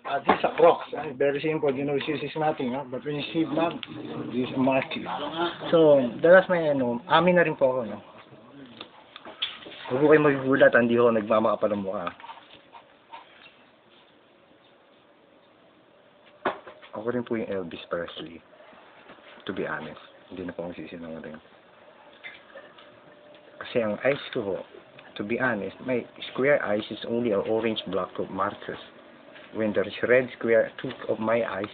This is a Crocs. Very simple. You know, this is nothing. But when you see blood, this is massive. So, dalas may amin na rin po ako, no? Huwag ko kayo magigulat, hindi ako nagmamakapal ng mukha. Ako rin po yung Elvis Presley. To be honest. Hindi na po akong sisinungaling. Kasi ang eyes ko, to be honest, my square eyes is only an orange block of markers. When there's red square tooth of my eyes,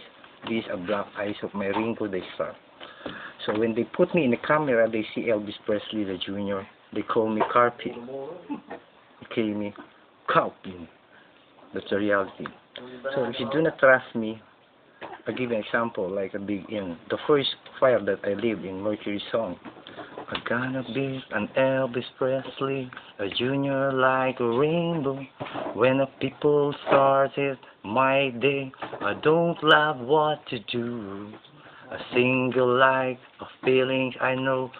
this is a black eyes of my Ringo the Star. So when they put me in the camera, they see Elvis Presley the Jr. They call me Carpin. They call me Carpin. That's the reality. So if you do not trust me, I'll give you an example, like a big inn. The first fire that I lived in Mercury song. I'm gonna be an Elvis Presley, a junior like a rainbow. When the people started my day, I don't love what to do. A single light of feelings I know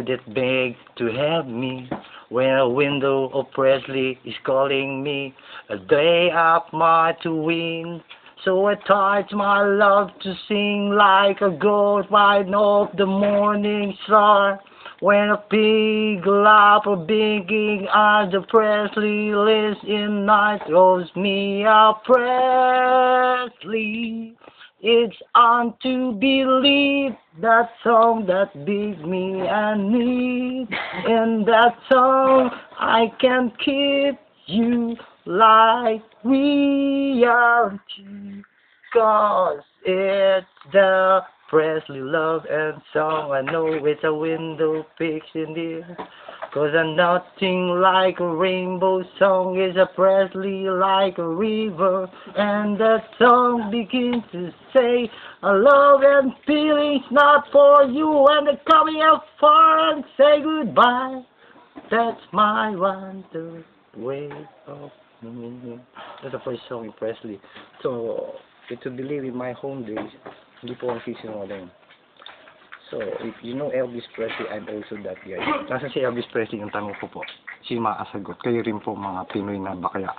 that beg to help me. When a window of Presley is calling me, a day of my to win. So I taught my love to sing like a ghost right off the morning star. When a pig laugh or begging on the Presley list in night throws me a Presley. It's on to believe that song that beats me and need. In that song I can keep you like reality, 'cause it's the Presley love and song. I know it's a window fixing this, 'cause I'm nothing like a rainbow song. It's a Presley like a river, and that song begins to say a love and feelings not for you, and they're coming up far and say goodbye. That's my wonder way of that's the first song in Presley. So, to believe in my home days, hindi po ang sisinungaling. So, if you know Elvis Presley, I'm also that guy. Nasa si Elvis Presley yung tanong ko po. Si maasagot. Kayo rin po mga Pinoy na bakya.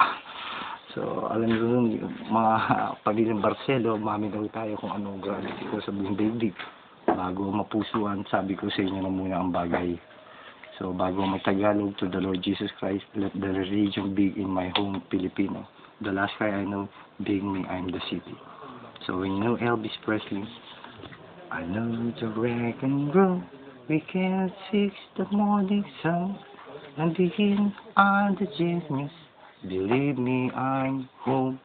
So, alam niyo nun, mga pamilyang Barcelo, mami daw tayo kung anong gravity ko sa buong daigdig. Bago mapusuan, sabi ko sa inyo na muna ang bagay. So, bago mag-Tagalog to the Lord Jesus Christ, let the religion be in my home, Filipino. The last cry I know, being me, I'm the city. So, when you know Elvis Presley, I know the rock and roll, we can fix the morning sun, and begin on the genius. Believe me, I'm home.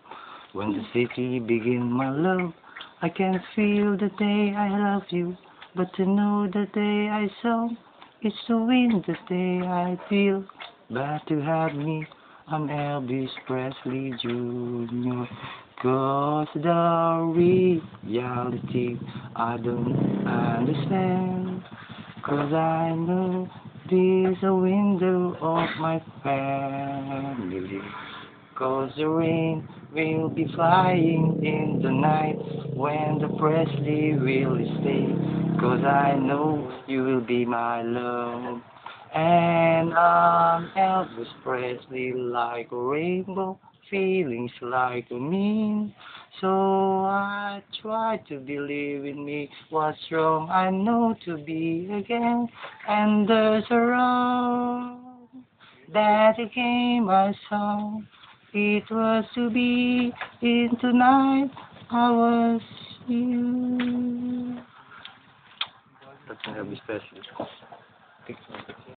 When the city begin my love, I can feel the day I love you, but to know the day I saw, it's the wind that day I feel. But to have me, I'm Elvis Presley Jr. 'Cause the reality I don't understand. 'Cause I know this is a window of my family. 'Cause the rain will be flying in the night when the Presley will stay. 'Cause I know you will be my love. And I'm Elvis Presley like a rainbow, feelings like a mean. So I try to believe in me. What's wrong? I know to be again. And there's a road that became my song. It was to be in tonight. I was you. That's Elvis Presley.